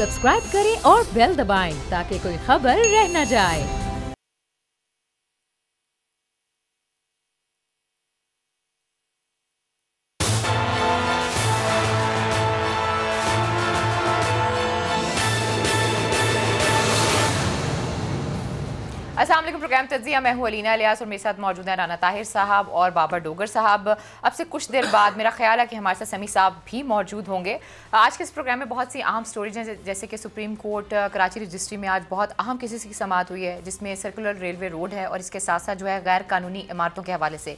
Subscribe करें और bell दबाएं ताकि कोई खबर रह न जाए। अस्सलाम वालेकुम। प्रोग्राम तज्जिया, मैं हूँ अलीना इलियास और मेरे साथ मौजूद हैं राना ताहिर साहब और बाबर डोगर साहब। अब से कुछ देर बाद मेरा ख्याल है कि हमारे साथ समी साहब भी मौजूद होंगे। आज के इस प्रोग्राम में बहुत सी अहम स्टोरीज हैं, जैसे कि सुप्रीम कोर्ट कराची रजिस्ट्री में आज बहुत अहम केसेस की समाअत हुई है, जिसमें सर्कुलर रेलवे रोड है और इसके साथ साथ जो है गैर कानूनी इमारतों के हवाले से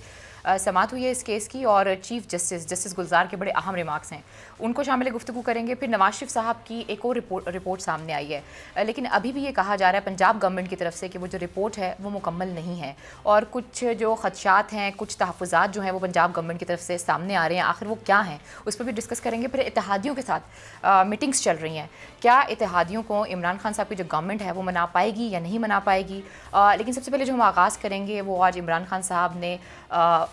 समाअत हुई है इस केस की। और चीफ जस्टिस गुलजार के बड़े अहम रिमार्क्स हैं, उनको शामिल गुफ्तगू करेंगे। फिर नवाज शरीफ साहब की एक और रिपोर्ट सामने आई है, लेकिन अभी भी ये कहा जा रहा है पंजाब गवर्नमेंट की तरफ से कि वो जो रिपोर्ट है वो मुकम्मल नहीं है और कुछ जो खदशात हैं, कुछ तहफ़्फ़ुज़ात जो हैं वो पंजाब गवर्नमेंट की तरफ से सामने आ रहे हैं। आखिर वो क्या हैं, उस पर भी डिस्कस करेंगे। फिर इत्तेहादियों के साथ मीटिंग्स चल रही हैं, क्या इत्तेहादियों को इमरान खान साहब की जो गवर्नमेंट है वो मना पाएगी या नहीं मना पाएगी। लेकिन सबसे पहले जो हम आगाज़ करेंगे वो आज इमरान खान साहब ने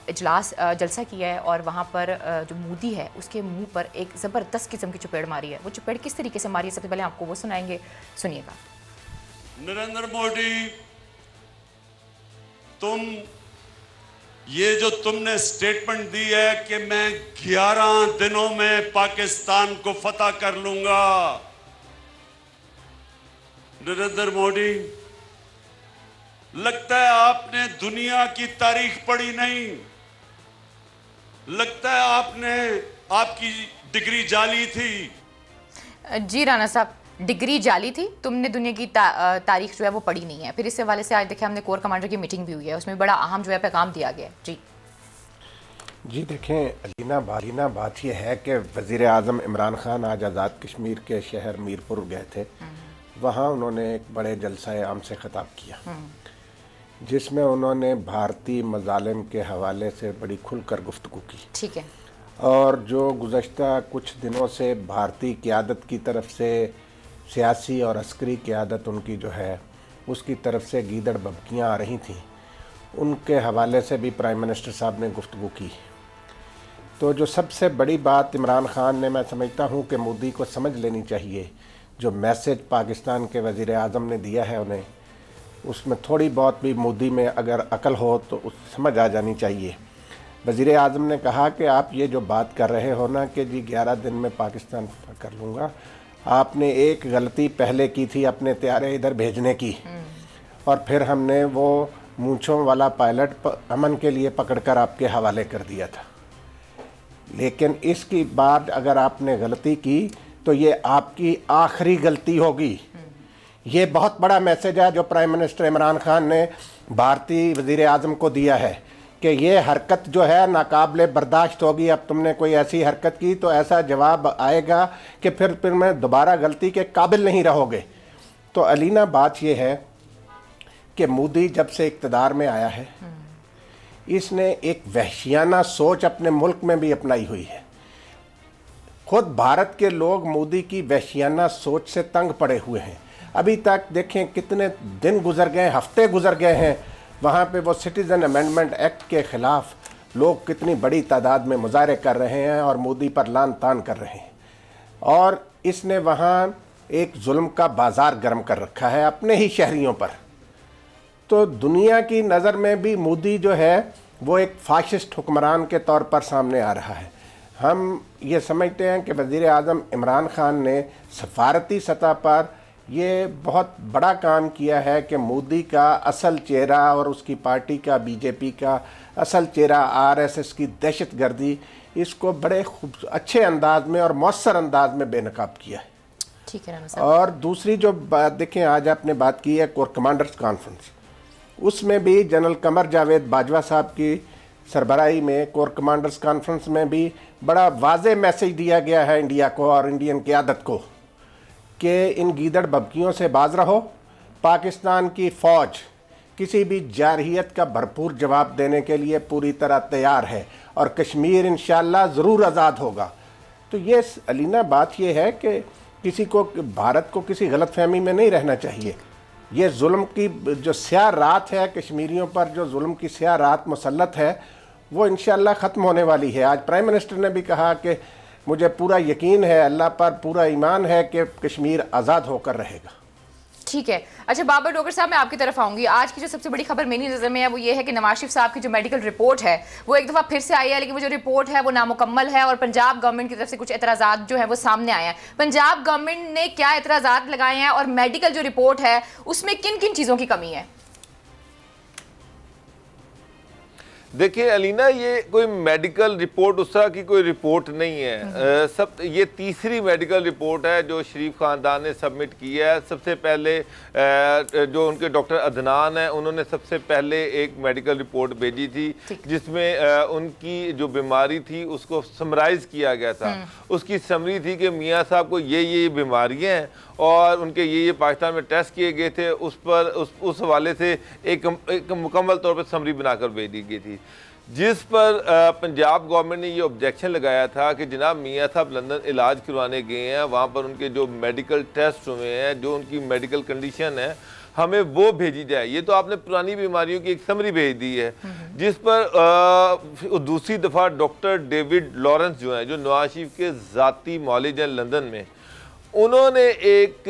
इजलास जलसा किया है और वहाँ पर जो मोदी है उसके मुंह पर एक ज़बरदस्त किस्म की चपेड़ मारी है। वो चपेड़ किस तरीके से मारी है, सबसे पहले आपको वो सुनाएंगे, सुनिएगा। नरेंद्र मोदी, तुम ये जो तुमने स्टेटमेंट दी है कि मैं 11 दिनों में पाकिस्तान को फतह कर लूंगा, नरेंद्र मोदी लगता है आपने दुनिया की तारीख पढ़ी नहीं, लगता है आपकी डिग्री जाली थी। जी राना साहब, डिग्री जाली थी, तुमने दुनिया की तारीख जो है वो पढ़ी नहीं है। फिर इस हवाले से आज देखिए हमने कोर कमांडर की मीटिंग भी हुई है, उसमें बड़ा अहम जो है पैगाम दिया गया है। जी देखें अलीना, बात यह है कि वज़ीर आज़म इमरान खान आज आज़ाद कश्मीर के शहर मीरपुर गए थे। वहाँ उन्होंने एक बड़े जलसा आम से ख़िताब किया, जिसमें उन्होंने भारतीय मज़ालिम के हवाले से बड़ी खुलकर गुफ्तगू की। ठीक है। और जो गुज़श्ता कुछ दिनों से भारतीय क़यादत की तरफ से सियासी और अस्करी क़यादत उनकी जो है उसकी तरफ से गीदड़ बबकियाँ आ रही थीं, उनके हवाले से भी प्राइम मिनिस्टर साहब ने गुफ्तगू की। तो जो सबसे बड़ी बात इमरान खान ने, मैं समझता हूँ कि मोदी को समझ लेनी चाहिए, जो मैसेज पाकिस्तान के वज़ीर आज़म ने दिया है उन्हें, उसमें थोड़ी बहुत भी मोदी में अगर अकल हो तो उस समझ आ जानी चाहिए। वज़ीर आज़म ने कहा कि आप ये जो बात कर रहे हो ना कि जी 11 दिन में पाकिस्तान कर लूँगा, आपने एक गलती पहले की थी अपने तैयारे इधर भेजने की, और फिर हमने वो मूंछों वाला पायलट अमन के लिए पकड़कर आपके हवाले कर दिया था। लेकिन इसकी बाद अगर आपने गलती की तो ये आपकी आखिरी गलती होगी। ये बहुत बड़ा मैसेज है जो प्राइम मिनिस्टर इमरान खान ने भारतीय वज़ीर आज़म को दिया है कि ये हरकत जो है नाकाबिले बर्दाश्त होगी। अब तुमने कोई ऐसी हरकत की तो ऐसा जवाब आएगा कि फिर मैं दोबारा गलती के काबिल नहीं रहोगे। तो अलीना बात ये है कि मोदी जब से इक़्तिदार में आया है, इसने एक वहशियाना सोच अपने मुल्क में भी अपनाई हुई है। खुद भारत के लोग मोदी की वहशियाना सोच से तंग पड़े हुए हैं। अभी तक देखें कितने दिन गुजर गए, हफ्ते गुजर गए हैं, वहाँ पे वो सिटीज़न अमेंडमेंट एक्ट के ख़िलाफ़ लोग कितनी बड़ी तादाद में मुजाहरे कर रहे हैं और मोदी पर लान तान कर रहे हैं। और इसने वहाँ एक जुल्म का बाज़ार गर्म कर रखा है अपने ही शहरियों पर। तो दुनिया की नज़र में भी मोदी जो है वो एक फाशिस्ट हुक्मरान के तौर पर सामने आ रहा है। हम ये समझते हैं कि वज़ीर आज़म इमरान खान ने सफारती सतह पर ये बहुत बड़ा काम किया है कि मोदी का असल चेहरा और उसकी पार्टी का, बीजेपी का असल चेहरा, आरएसएस की दहशतगर्दी, इसको बड़े अच्छे अंदाज में और मौसर अंदाज में बेनकाब किया है। ठीक है ना। और दूसरी जो बात देखें, आज आपने बात की है कोर कमांडर्स कॉन्फ्रेंस, उसमें भी जनरल कमर जावेद बाजवा साहब की सरबराही में कोर कमांडर्स कॉन्फ्रेंस में भी बड़ा वाज़ेह मैसेज दिया गया है इंडिया को और इंडियन क़यादत को कि इन गीदड़ बबकियों से बाज रहो। पाकिस्तान की फ़ौज किसी भी जारहियत का भरपूर जवाब देने के लिए पूरी तरह तैयार है और कश्मीर इंशाअल्लाह ज़रूर आज़ाद होगा। तो ये अलीना बात ये है कि किसी को, भारत को किसी गलत फहमी में नहीं रहना चाहिए। ये जुल्म की जो स्याह रात है, कश्मीरियों पर जो जुल्म की स्याह रात मुसल्लत है, वो इंशाअल्लाह ख़त्म होने वाली है। आज प्राइम मिनिस्टर ने भी कहा कि मुझे पूरा यकीन है, अल्लाह पर पूरा ईमान है कि कश्मीर आज़ाद होकर रहेगा। ठीक है। अच्छा बाबर डोगर साहब, मैं आपकी तरफ आऊंगी। आज की जो सबसे बड़ी खबर मेरी नज़र में है वो ये है कि नवाज शरीफ साहब की जो मेडिकल रिपोर्ट है वो एक दफ़ा फिर से आई है, लेकिन वो जो रिपोर्ट है वो नामुकम्मल है और पंजाब गवर्नमेंट की तरफ से कुछ एतराज़ात जो है वो सामने आए हैं। पंजाब गवर्नमेंट ने क्या एतराज़ात लगाए हैं और मेडिकल जो रिपोर्ट है उसमें किन किन चीज़ों की कमी है? देखिए अलीना, ये कोई मेडिकल रिपोर्ट उस तरह की कोई रिपोर्ट नहीं है। सब ये तीसरी मेडिकल रिपोर्ट है जो शरीफ ख़ानदान ने सबमिट की है। सबसे पहले जो उनके डॉक्टर अदनान हैं उन्होंने सबसे पहले एक मेडिकल रिपोर्ट भेजी थी जिसमें उनकी जो बीमारी थी उसको समराइज़ किया गया था। उसकी समरी थी कि मियाँ साहब को ये बीमारियाँ हैं और उनके ये पाकिस्तान में टेस्ट किए गए थे। उस पर उस हवाले से एक मुकम्मल तौर पर समरी बनाकर भेज दी गई थी, जिस पर पंजाब गवर्नमेंट ने ये ऑब्जेक्शन लगाया था कि जनाब मियाँ साहब लंदन इलाज करवाने गए हैं, वहाँ पर उनके जो मेडिकल टेस्ट हुए हैं, जो उनकी मेडिकल कंडीशन है, हमें वो भेजी जाए। ये तो आपने पुरानी बीमारियों की एक समरी भेज दी है, जिस पर दूसरी दफ़ा डॉक्टर डेविड लॉरेंस जो हैं, जो नवाज शरीफ के ज़ाती मौलिज हैं लंदन में, उन्होंने एक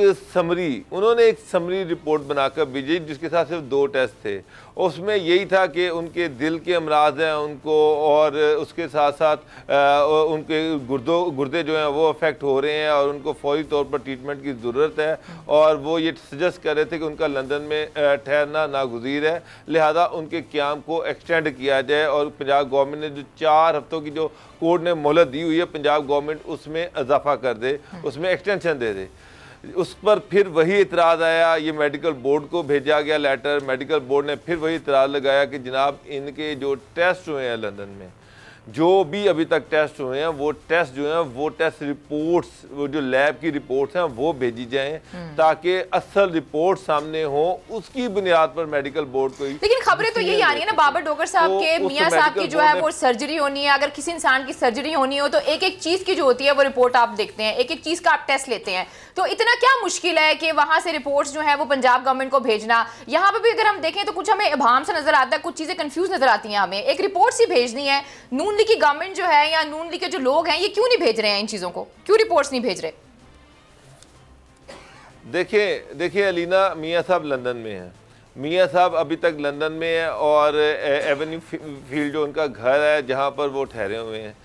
समरी रिपोर्ट बनाकर भेजी जिसके साथ सिर्फ 2 टेस्ट थे। उसमें यही था कि उनके दिल के अमराज हैं उनको, और उसके साथ साथ उनके गुर्दे जो हैं वो अफेक्ट हो रहे हैं और उनको फौरी तौर पर ट्रीटमेंट की ज़रूरत है। और वो ये सजेस्ट कर रहे थे कि उनका लंदन में ठहरना नागुज़ीर है, लिहाजा उनके क़याम को एक्सटेंड किया जाए। और पंजाब गवर्नमेंट ने जो 4 हफ्तों की जो कोर्ट ने मोहलत दी हुई है, पंजाब गवर्नमेंट उसमें इजाफा कर दे, उसमें एक्सटेंशन दे दे। उस पर फिर वही इतराज़ आया, ये मेडिकल बोर्ड को भेजा गया लेटर। मेडिकल बोर्ड ने फिर वही इतराज़ लगाया कि जनाब इनके जो टेस्ट हुए हैं लंदन में, जो भी अभी तक टेस्ट हुए हैं, वो टेस्ट जो हैं वो टेस्ट रिपोर्ट्स, वो जो लैब की रिपोर्ट्स हैं वो भेजी जाएं ताकि असल रिपोर्ट सामने हो, उसकी बुनियाद पर मेडिकल बोर्ड को। लेकिन खबरें तो यही आ रही है ना बाबर डोगर साहब के मियाँ साहब की जो है वो सर्जरी होनी है। अगर किसी इंसान की सर्जरी होनी हो तो एक एक चीज़ की जो होती है वो रिपोर्ट आप देखते हैं, एक एक चीज़ का आप टेस्ट लेते हैं। तो इतना क्या मुश्किल है कि वहाँ से रिपोर्ट्स जो है वो पंजाब गवर्नमेंट को भेजना? यहाँ पर भी अगर हम देखें तो कुछ हमें इबाम सा नजर आता है, कुछ चीज़ें कंफ्यूज नजर आती हैं हमें। एक रिपोर्ट सी भेजनी है, नून लीग की गवर्नमेंट जो है या नून लीग के जो लोग हैं ये क्यों नहीं भेज रहे हैं इन चीज़ों को, क्यों रिपोर्ट्स नहीं भेज रहे? देखिए अलीना, मियाँ साहब लंदन में हैं, मियाँ साहब अभी तक लंदन में हैं और एवेन्यू फील्ड जो उनका घर है जहाँ पर वो ठहरे हुए हैं।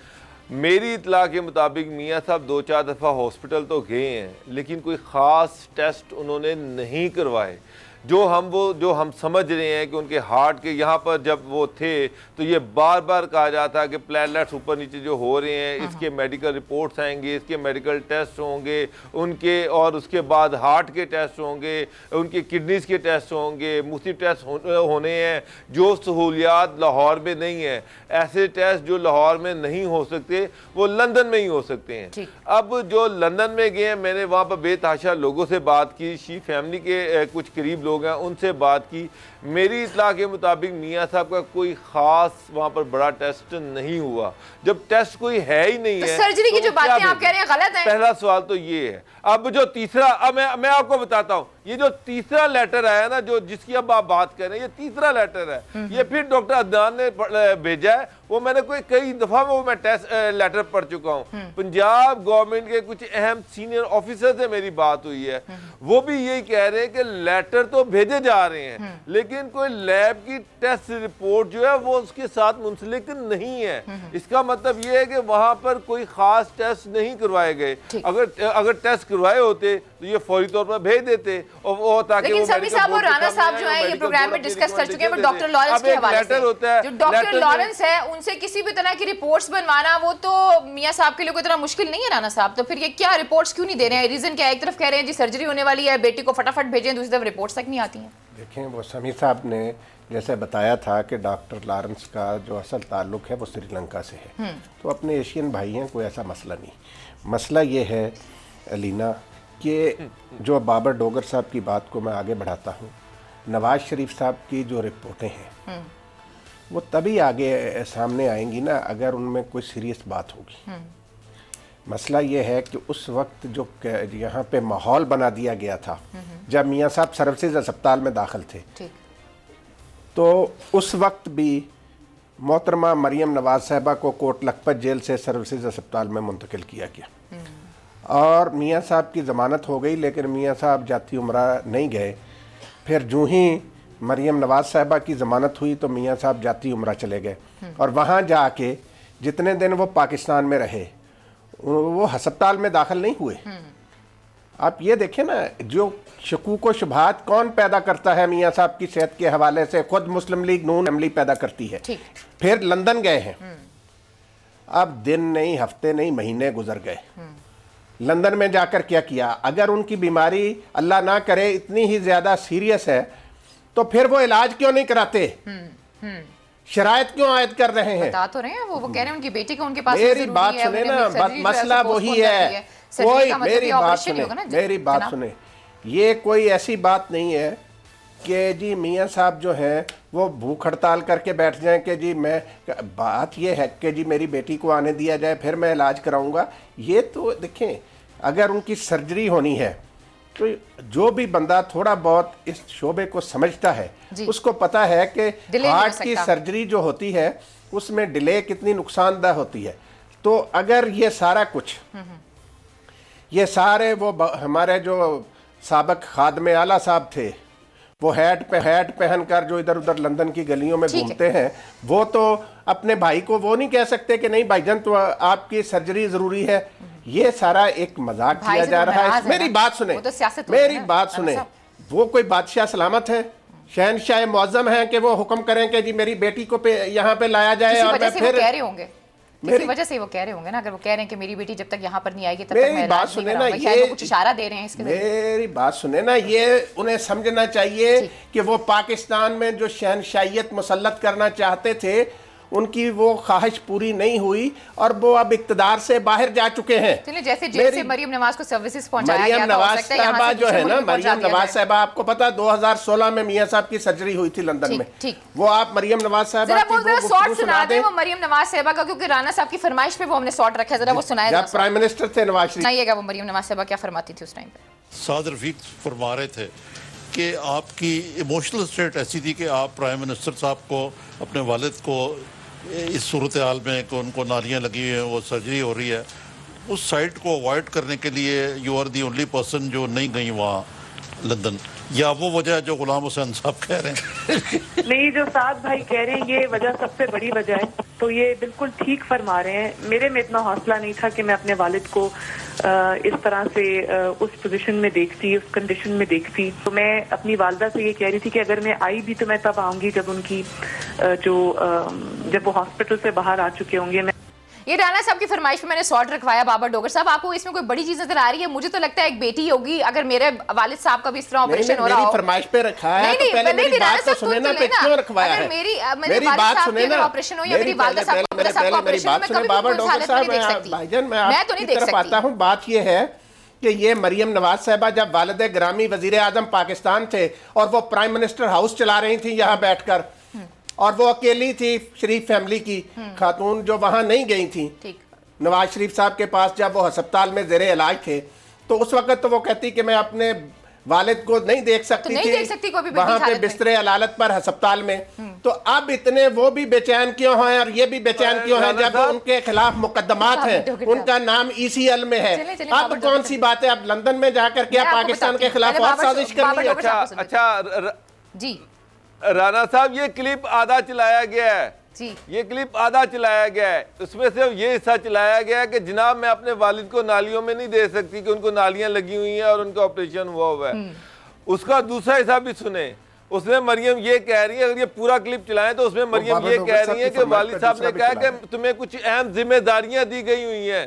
मेरी इतला के मुताबिक मियाँ साहब 2-4 दफ़ा हॉस्पिटल तो गए हैं, लेकिन कोई ख़ास टेस्ट उन्होंने नहीं करवाए। जो हम समझ रहे हैं कि उनके हार्ट के यहाँ पर जब वो थे तो ये बार बार कहा जाता कि प्लेटलेट्स ऊपर नीचे जो हो रहे हैं, इसके मेडिकल रिपोर्ट्स आएंगे, इसके मेडिकल टेस्ट होंगे उनके, और उसके बाद हार्ट के टेस्ट होंगे, उनके किडनीज़ के टेस्ट होंगे, मुख्तलिफ टेस्ट होने हैं जो सहूलियात लाहौर में नहीं है। ऐसे टेस्ट जो लाहौर में नहीं हो सकते वो लंदन में ही हो सकते हैं। अब जो लंदन में गए हैं, मैंने वहाँ पर बेतहाशा लोगों से बात की, शी फैमिली के कुछ करीब लोग हैं, उनसे बात की। मेरी इतला के मुताबिक मियाँ साहब का कोई खास वहाँ पर बड़ा टेस्ट नहीं हुआ। जब टेस्ट कोई है ही नहीं है, सर्जरी की जो बातें आप कह रहे हैं गलत है। पहला सवाल तो ये है। अब जो तीसरा, अब मैं आपको बताता हूँ, ये जो तीसरा लेटर आया ना, जो जिसकी अब आप बात कर रहे हैं, ये तीसरा लेटर है, ये फिर डॉक्टर अदनान ने भेजा है। वो मैंने कई दफा वो मैं टेस्ट लेटर पढ़ चुका हूँ। पंजाब गवर्नमेंट के कुछ अहम सीनियर ऑफिसर से मेरी बात हुई है, वो भी यही कह रहे हैं कि लेटर तो भेजे जा रहे हैं लेकिन कोई लैब की टेस्ट रिपोर्ट जो है वो उसके साथ मुंसलिक नहीं है। इसका मतलब ये है कि वहां पर कोई खास टेस्ट नहीं करवाए गए। अगर टेस्ट करवाए होते तो ये फौरी तौर पर भेज देते और वो ताकि लेकिन सभी साहब और राणा साहब जो है ये प्रोग्राम में डिस्कस कर चुके हैं डॉक्टर लॉरेंस के हवाले से। जो डॉक्टर लॉरेंस है उनसे किसी भी तरह की रिपोर्ट्स बनवाना वो तो मियाँ साहब के लिए कोई इतना मुश्किल नहीं है राणा साहब। तो फिर ये क्या रिपोर्ट्स क्यों नहीं दे रहे हैं? रीजन क्या है? एक तरफ कह रहे हैं जी सर्जरी होने वाली है, बेटी को फटाफट भेजें, दूसरी तरफ रिपोर्ट्स तक नहीं आती हैं। देखें, वो समी साहब ने जैसे बताया था कि डॉक्टर लॉरेंस का जो असल ताल्लुक है वो श्रीलंका से है, तो अपने एशियन भाई हैं, कोई ऐसा मसला नहीं। मसला ये है अलीना कि जो बाबर डोगर साहब की बात को मैं आगे बढ़ाता हूँ, नवाज शरीफ साहब की जो रिपोर्टें हैं वो तभी आगे सामने आएंगी ना अगर उनमें कोई सीरियस बात होगी। मसला ये है कि उस वक्त जो यहाँ पे माहौल बना दिया गया था जब मियाँ साहब सर्विसेज अस्पताल में दाखिल थे, तो उस वक्त भी मोहतरमा मरियम नवाज साहिबा को कोट लखपत जेल से सर्विसेज अस्पताल में मुंतकिल किया गया और मियाँ साहब की ज़मानत हो गई, लेकिन मियाँ साहब जाती उम्रा नहीं गए। फिर जो ही मरियम नवाज साहिबा की ज़मानत हुई तो मियाँ साहब जाती उम्रा चले गए और वहाँ जाके जितने दिन वो पाकिस्तान में रहे वो अस्पताल में दाखिल नहीं हुए। आप ये देखें ना, जो शकूक व शुबहात कौन पैदा करता है मियाँ साहब की सेहत के हवाले से? खुद मुस्लिम लीग नून अमली पैदा करती है। फिर लंदन गए हैं, अब दिन नहीं, हफ्ते नहीं, महीने गुजर गए। लंदन में जाकर क्या किया? अगर उनकी बीमारी अल्लाह ना करे इतनी ही ज्यादा सीरियस है तो फिर वो इलाज क्यों नहीं कराते? शरायत क्यों आयद कर रहे हैं? बता तो रहे हैं, वो कह रहे हैं उनकी बेटी को उनके पास मेरी बात सुने ना, मसला वही है। कोई मेरी बात सुने, मेरी बात सुने, ये कोई ऐसी बात नहीं है कि जी मियाँ साहब जो हैं वो भूख हड़ताल करके बैठ जाएं कि जी मैं, बात ये है कि जी मेरी बेटी को आने दिया जाए फिर मैं इलाज कराऊंगा। ये तो देखें, अगर उनकी सर्जरी होनी है तो जो भी बंदा थोड़ा बहुत इस शोबे को समझता है उसको पता है कि हार्ट की सर्जरी जो होती है उसमें डिले कितनी नुकसानदेह होती है। तो अगर ये सारा कुछ, ये सारे वो हमारे जो साबिक खादमे आला साहब थे, वो हैट पहनकर जो इधर उधर लंदन की गलियों में घूमते हैं, वो तो अपने भाई को वो नहीं कह सकते कि नहीं भाईजान तो आपकी सर्जरी जरूरी है। ये सारा एक मजाक किया जा रहा है। मेरी बात सुने, मेरी बात सुने, वो कोई बादशाह सलामत है, शहनशाह मुअज्जम है कि वो हुक्म करें कि जी मेरी बेटी को यहाँ पे लाया जाए? और मैं फिर कह रहे होंगे किसी वजह से वो कह रहे होंगे ना, अगर वो कह रहे हैं कि मेरी बेटी जब तक यहाँ पर नहीं आएगी तब तक मैं बात सुने ना, ये कुछ इशारा दे रहे हैं इसके। मेरी बात सुने ना, ये उन्हें समझना चाहिए कि वो पाकिस्तान में जो शहनशाहियत मुसल्लत करना चाहते थे उनकी वो ख्वाहिश पूरी नहीं हुई और वो अब इक्तदार से बाहर जा चुके हैं। जैसे जेल से मरियम नवाज को सर्विसेज पहुंचाया गया, मरियम नवाज साहिबा जो है ना, मरियम नवाज साहिबा, आपको पता 2016 में मियाँ साहब की सर्जरी हुई थी लंदन में। वो आप मरियम नवाज साहिबा शॉर्ट सुना दें वो मरियम नवाज साहिबा का, क्योंकि राना साहब की फरमाइश पे वो हमने शॉर्ट रखा है, जरा वो सुनाया। जब प्राइम मिनिस्टर थे नवाज शरीफ, सुनाइएगा वो मरियम नवाज साहिबा क्या फरमाती थी उस टाइम पे। साद रफीक फरमा रहे थे कि आपकी इमोशनल स्टेट ऐसी थी कि आप प्राइम मिनिस्टर साहब को, अपने वालिद को इस सूरत हाल में कि उनको नालियाँ लगी हुई हैं, वो सर्जरी हो रही है, उस साइट को अवॉइड करने के लिए you are the only person जो नहीं गई वहाँ लंदन, या वो वजह जो गुलाम हुसैन साहब कह रहे हैं? नहीं, जो साद भाई कह रहे हैं ये वजह सबसे बड़ी वजह है, तो ये बिल्कुल ठीक फरमा रहे हैं। मेरे में इतना हौसला नहीं था कि मैं अपने वालिद को इस तरह से उस पोजीशन में देखती, उस कंडीशन में देखती। तो मैं अपनी वालदा से ये कह रही थी कि अगर मैं आई भी तो मैं तब आऊंगी जब उनकी जब वो हॉस्पिटल से बाहर आ चुके होंगे। ये राना साहब की फरमाइश पे मैंने शॉर्ट रखवाया। बाबर डोगर साहब, आपको इसमें कोई बड़ी चीज नजर आ रही है? मुझे तो लगता है एक बेटी होगी, अगर मेरे वालिद साहब का भी इस तरह ऑपरेशन हो रहा हो। फरमाइश पे रखा है तो पहले मेरी बात तो सुने ना, पे क्यों रखवाया है? मेरी बात सुने ना, ऑपरेशन हो या मेरी वालिदा साहब का ऑपरेशन हो, मैं कभी बाबर डोगर साहब, भाईजान मैं तो नहीं देख सकती। आता हूं, बात ये है कि ये मरियम नवाज साहिबा जब वालिद ग्रामी वजीर आजम पाकिस्तान थे और वो प्राइम मिनिस्टर हाउस चला रही थी यहाँ बैठकर, और वो अकेली थी शरीफ फैमिली की खातून जो वहां नहीं गई थी नवाज शरीफ साहब के पास, जब वो अस्पताल में जेरे इलाज थे, तो उस वक्त तो वो कहती कि मैं अपने वालिद को नहीं देख सकती थी वहां पे बिस्तरे अलालत पर अस्पताल में। तो अब इतने वो भी बेचैन क्यों हैं और ये भी बेचैन क्यों हैं जब उनके खिलाफ मुकदमात हैं, उनका नाम ECL में है? अब कौन सी बात है? अब लंदन में जाकर क्या पाकिस्तान के खिलाफ और साजिश करनी है? अच्छा जी राना साहब, ये क्लिप आधा चलाया गया है जी, ये क्लिप आधा चलाया गया है, उसमें से ये हिस्सा चलाया गया है कि जनाब मैं अपने वालिद को नालियों में नहीं दे सकती कि उनको नालियां लगी हुई हैं और उनका ऑपरेशन हुआ है। उसका दूसरा हिस्सा भी सुने, उसमें मरियम ये कह रही है, अगर ये पूरा क्लिप चलाएं तो उसमें मरियम ये कह रही है कि वालिद साहब ने कहा कि तुम्हें कुछ अहम जिम्मेदारियां दी गई हुई हैं,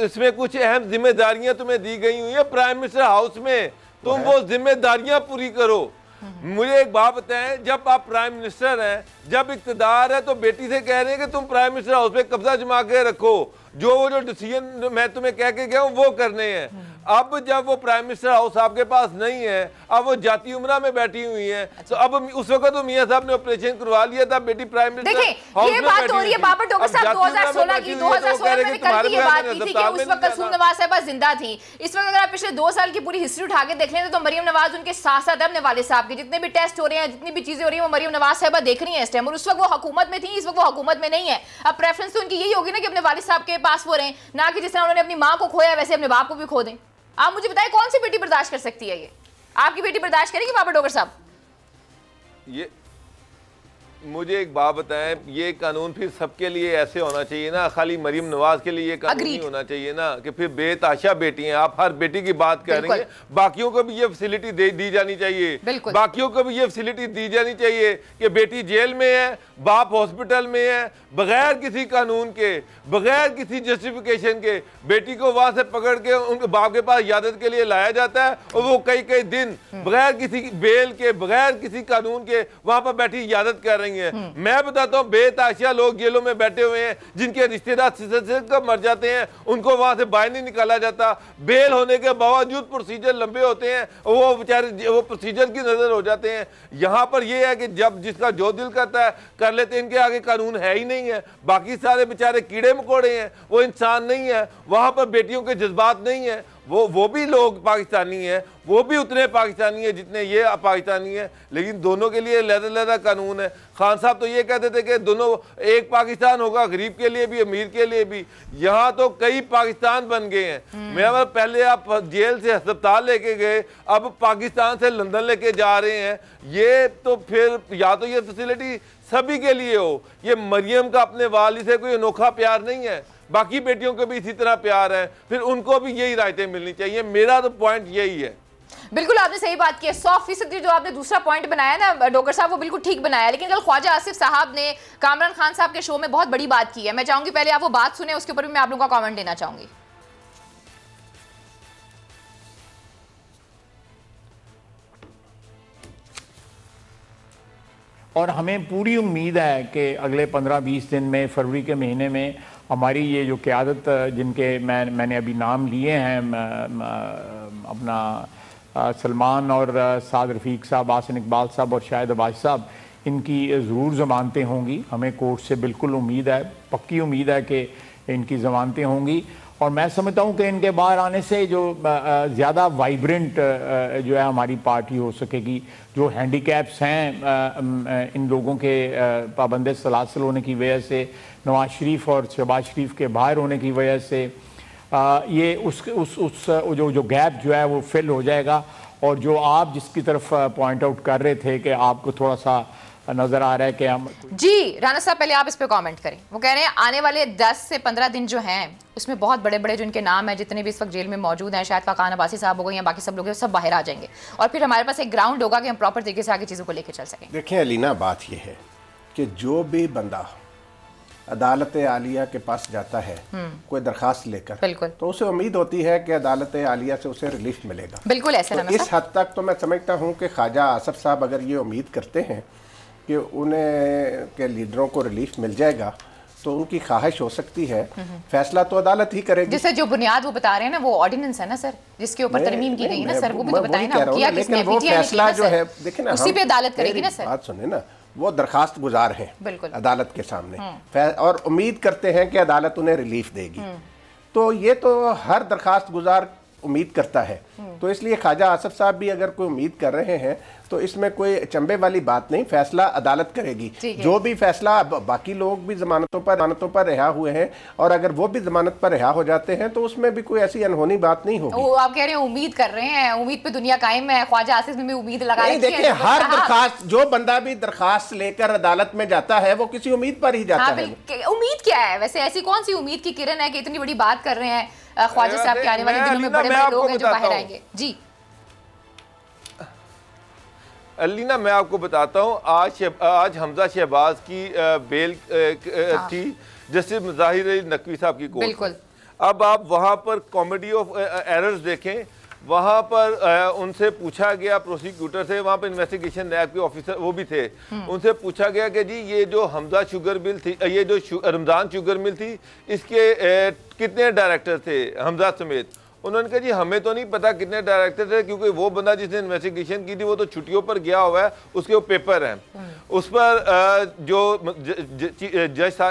इसमें कुछ अहम जिम्मेदारियां तुम्हें दी गई हुई है प्राइम मिनिस्टर हाउस में, तुम वो जिम्मेदारियां पूरी करो। मुझे एक बात बताएं, जब आप प्राइम मिनिस्टर हैं, जब इक्तदार है, तो बेटी से कह रहे हैं कि तुम प्राइम मिनिस्टर हाउस पे कब्जा जमा के रखो, जो डिसीजन मैं तुम्हें कह के गया हूं वो करने हैं। अब जब वो प्राइम मिनिस्टर हाउस आपके पास नहीं है, अब वो जाती उमरा में बैठी हुई है, तो अब उस वक्त तो मियां साहब ने ऑपरेशन करवा लिया था, बेटी प्राइम मिनिस्टर देखिए ये बात हो रही है बाबर डोगर साहब 2016 की 2016 में कल की ये बात की थी कि उस वक्त कलसूम नवाज साहबा जिंदा थी। इस वक्त अगर आप पिछले 2 साल की पूरी हिस्ट्री उठा के देख लें तो मरियम नवाज उनके साथ साथ अपने वालिद साहब के जितने भी टेस्ट हो रहे हैं, जितनी भी चीजें हो रही है, वो मरियम नवाज साहबा देख रही है इस टाइम। और उस वक्त वो हुकूमत में थी, इस वक्त वो हुकूमत में नहीं है। अब प्रेफरेंस तो उनकी यही होगी ना कि अपने वालिद साहब के पास वो रहें, ना कि जिस तरह उन्होंने अपनी माँ को खोया वैसे अपने बाप को भी खो दें। आप मुझे बताएं कौन सी बेटी बर्दाश्त कर सकती है? ये आपकी बेटी बर्दाश्त करेगी बाबर डोगर साहब? ये मुझे एक बात बताएं, ये कानून फिर सबके लिए ऐसे होना चाहिए ना, खाली मरियम नवाज के लिए ये कानून नहीं होना चाहिए ना कि फिर बेताशा बेटी हैं, आप हर बेटी की बात कर रही हैं, बाकियों को भी ये फैसिलिटी दी जानी चाहिए, बाकियों को भी ये फैसिलिटी दी जानी चाहिए कि बेटी जेल में है, बाप हॉस्पिटल में है, बगैर किसी कानून के, बगैर किसी जस्टिफिकेशन के बेटी को वहां से पकड़ के उनके बाप के पास इजाजत के लिए लाया जाता है और वो कई कई दिन बगैर किसी बेल के, बगैर किसी कानून के वहां पर बैठी इजाजत कर रही है। मैं बताता हूँ बेताशिया लोग जेलों में बैठे हुए हैं, जिनके रिश्तेदार कब मर जाते हैं, उनको वहां से बाहर नहीं निकाला जाता, बेल होने के बावजूद प्रोसीजर लंबे होते हैं, वो बेचारे वो प्रोसीजर की नजर हो जाते हैं। यहाँ पर ये है कि जब जिसका जो दिल करता है कर लेते हैं, इनके आगे कानून है ही नहीं है, बाकी सारे बेचारे कीड़े मकोड़े हैं, वो इंसान नहीं है। वहां पर बेटियों के जज्बात नहीं है, वो भी लोग पाकिस्तानी हैं, वो भी उतने पाकिस्तानी हैं जितने ये पाकिस्तानी हैं, लेकिन दोनों के लिए अलग-अलग कानून है। खान साहब तो ये कहते थे कि दोनों एक पाकिस्तान होगा, गरीब के लिए भी अमीर के लिए भी। यहाँ तो कई पाकिस्तान बन गए हैं। मैं पहले आप जेल से अस्पताल लेके गए, अब पाकिस्तान से लंदन लेके जा रहे हैं। ये तो फिर या तो ये फैसिलिटी सभी के लिए हो, ये मरियम का अपने वालिद से कोई अनोखा प्यार नहीं है, बाकी बेटियों को भी इसी तरह प्यार है, फिर उनको भी यही रायतें मिलनी चाहिए। मेरा तो पॉइंट यही है। बिल्कुल आपने सही बात की है। 100% जो आपने दूसरा पॉइंट बनाया ना डोगर साहब, वो बिल्कुल ठीक बनाया। लेकिन कल ख्वाजा आसिफ साहब ने कामरान खान साहब के शो में बहुत बड़ी बात की है। मैं चाहूंगी पहले आप वो बात सुने, उसके ऊपर भी मैं आप लोगों का कमेंट लेना चाहूंगी। और हमें पूरी उम्मीद है कि अगले 15-20 दिन में, फरवरी के महीने में, हमारी ये जो क़यादत जिनके मैंने अभी नाम लिए हैं, अपना सलमान और साद रफ़ीक साहब, आसिन इकबाल साहब और शाहिद अब्बास साहब, इनकी ज़रूर ज़मानतें होंगी। हमें कोर्ट से बिल्कुल उम्मीद है, पक्की उम्मीद है कि इनकी ज़मानतें होंगी। और मैं समझता हूँ कि इनके बाहर आने से जो ज़्यादा वाइब्रेंट जो है हमारी पार्टी हो सकेगी। जो हैंडीकैप्स हैं इन लोगों के पाबंद सलासल होने की वजह से, नवाज शरीफ और शहबाज शरीफ के बाहर होने की वजह से, ये उस जो गैप जो है वो फिल हो जाएगा। और जो आप जिसकी तरफ पॉइंट आउट कर रहे थे कि आपको थोड़ा सा नजर आ रहा है कि हम जी राना साहब पहले आप इस पे कमेंट करें। वो कह रहे हैं आने वाले 10 से 15 दिन जो हैं उसमें बहुत बड़े बड़े जो इनके नाम हैं, जितने भी इस वक्त जेल में मौजूद हैं, शायद फाकान अब्बासी साहब हो गए या बाकी सब लोग हैं, सब बाहर आ जाएंगे और फिर हमारे पास एक ग्राउंड होगा कि हम प्रॉपर तरीके से आगे चीज़ों को लेकर चल सकें। देखिए अलीना, बात यह है कि जो भी बंदा अदालत आलिया के पास जाता है कोई दरखास्त लेकर, बिल्कुल, तो उसे उम्मीद होती है कि अदालत आलिया से उसे रिलीफ मिलेगा। बिल्कुल ऐसा तो इस हद तक तो मैं समझता हूँ कि ख्वाजा आसिफ साहब अगर ये उम्मीद करते हैं कि उन्हें के लीडरों को रिलीफ मिल जाएगा तो उनकी ख्वाहिश हो सकती है। फैसला तो अदालत ही करेगी। जैसे जो बुनियाद वो बता रहे हैं ना, वो ऑर्डिनेंस है ना सर, जिसके ऊपर तरमीम की गई ना सर, वो भी तो बताएं ना किया किसने, वो फैसला जो है देखिए ना, उसी पे अदालत करेगी ना सर। बात सुने ना, वो दरखास्त गुजार हैं बिल्कुल अदालत के सामने और उम्मीद करते हैं कि अदालत उन्हें रिलीफ देगी। तो ये तो हर दरखास्त गुजार उम्मीद करता है। तो इसलिए ख्वाजा आसिफ साहब भी अगर कोई उम्मीद कर रहे हैं तो इसमें कोई चंबे वाली बात नहीं, फैसला अदालत करेगी। जो भी फैसला, बाकी लोग भी जमानतों पर रिहा हुए हैं और अगर वो भी जमानत पर रिहा हो जाते हैं तो उसमें भी कोई ऐसी अनहोनी बात नहीं होगी। आप कह रहे हैं उम्मीद कर रहे हैं, उम्मीद पे दुनिया कायम है, ख्वाजा आसिफ ने भी उम्मीद लगाई। देखिए हर दरखास्त, जो बंदा भी दरखास्त लेकर अदालत में जाता है वो किसी उम्मीद पर ही जाता है। उम्मीद क्या है वैसे, ऐसी कौन सी उम्मीद की किरण है कि इतनी बड़ी बात कर रहे हैं ख्वाजा साहब के आने वाले दिनों में बड़े बड़े लोग हैं जो बाहर आएंगे। जी अलीना, मैं आपको बताता हूँ, आज हमजा शहबाज की बेल थी जस्टिस मुजाहिर अली नकवी साहब की कोर्ट। बिल्कुल। अब आप वहाँ पर कॉमेडी ऑफ एरर्स देखें। वहाँ पर उनसे पूछा गया, प्रोसिक्यूटर से, वहाँ पर इन्वेस्टिगेशन लैब के ऑफिसर वो भी थे, उनसे पूछा गया कि जी ये जो हमजा शुगर मिल थी, ये जो रमज़ान शुगर मिल थी, इसके कितने डायरेक्टर थे हमजा समेत। उन्होंने कहा जी हमें तो नहीं पता कितने डायरेक्टर थे, क्योंकि वो बंदा जिसने इन्वेस्टिगेशन की थी वो तो छुट्टियों पर गया हुआ है, उसके वो पेपर हैं। उस पर जो जज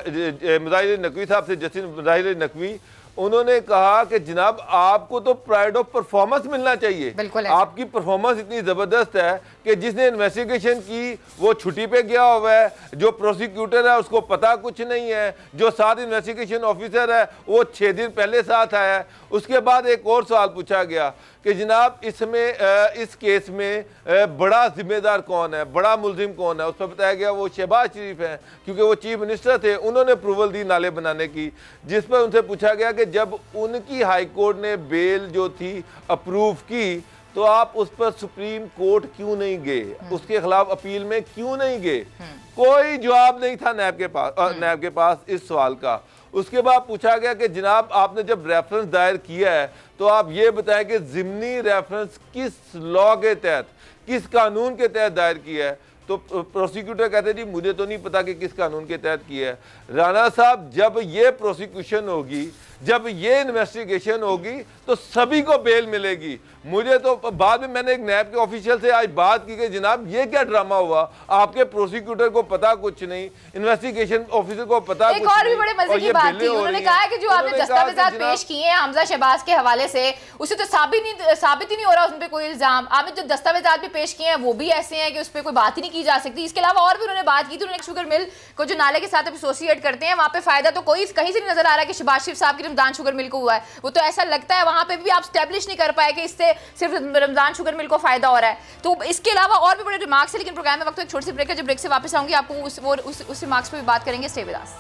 मुजाहिर नकवी साहब से, जस्टिस मुजाहिर नकवी, उन्होंने कहा कि जनाब आपको तो प्राइड ऑफ परफॉर्मेंस मिलना चाहिए, आपकी परफॉर्मेंस इतनी जबरदस्त है कि जिसने इन्वेस्टिगेशन की वो छुट्टी पे गया हुआ है, जो प्रोसिक्यूटर है उसको पता कुछ नहीं है, जो साथ इन्वेस्टिगेशन ऑफिसर है वो 6 दिन पहले साथ आया है। उसके बाद एक और सवाल पूछा गया कि जनाब इसमें इस केस में बड़ा जिम्मेदार कौन है, बड़ा मुलजिम कौन है। उस पर बताया गया वो शहबाज शरीफ हैं, क्योंकि वो चीफ मिनिस्टर थे, उन्होंने अप्रूवल दी नाले बनाने की। जिस पर उनसे पूछा गया कि जब उनकी हाई कोर्ट ने बेल जो थी अप्रूव की तो आप उस पर सुप्रीम कोर्ट क्यों नहीं गए, उसके खिलाफ अपील में क्यों नहीं गए? कोई जवाब नहीं था नैब के पास इस सवाल का। उसके बाद पूछा गया कि जनाब आपने जब रेफरेंस दायर किया है तो आप ये बताएं कि ज़िमनी रेफरेंस किस लॉ के तहत, किस कानून के तहत दायर किया है। तो प्रोसिक्यूटर कहते जी मुझे तो नहीं पता कि किस कानून के तहत किया है। राणा साहब जब ये प्रोसिक्यूशन होगी, जब ये इन्वेस्टिगेशन होगी तो सभी को बेल मिलेगी। मुझे तो बाद में मैंने एक नैब के ऑफिशियल से आज बात की कि जनाब ये क्या ड्रामा हुआ, आपके प्रोसिक्यूटर को पता कुछ नहीं, इन्वेस्टिगेशन ऑफिसर को पता कुछ नहीं। एक और भी बड़े मजे की बात थी, उन्होंने कहा कि जो आपने दस्तावेजात पेश किए हैं हमजा शहबाज के हवाले से, उसे तो साबित ही नहीं हो रहा उन पर कोई इल्जाम। आपने जो दस्तावेजात भी पेश किए हैं वो भी ऐसे हैं कि उस पर कोई बात ही नहीं की जा सकती। इसके अलावा और भी उन्होंने बात की थी, उन्होंने शुगर मिल को जो नाले के साथ एसोसिएट करते हैं वहाँ पे फायदा तो कोई कहीं से नहीं नजर आ रहा है कि शहबाज शरीफ साहब की रमजान शुगर मिल को हुआ है। वो तो ऐसा लगता है वहां पे भी आप स्टैब्लिश नहीं कर पाए कि इससे सिर्फ रमजान शुगर मिल को फायदा हो रहा है। तो इसके अलावा और भी बड़े रिमार्क्स है, लेकिन प्रोग्राम में वक्त एक छोटी सी ब्रेक है। जब ब्रेक से वापस आऊंगी आपको उस रिमार्क्स पे भी बात करेंगे। Stay with us.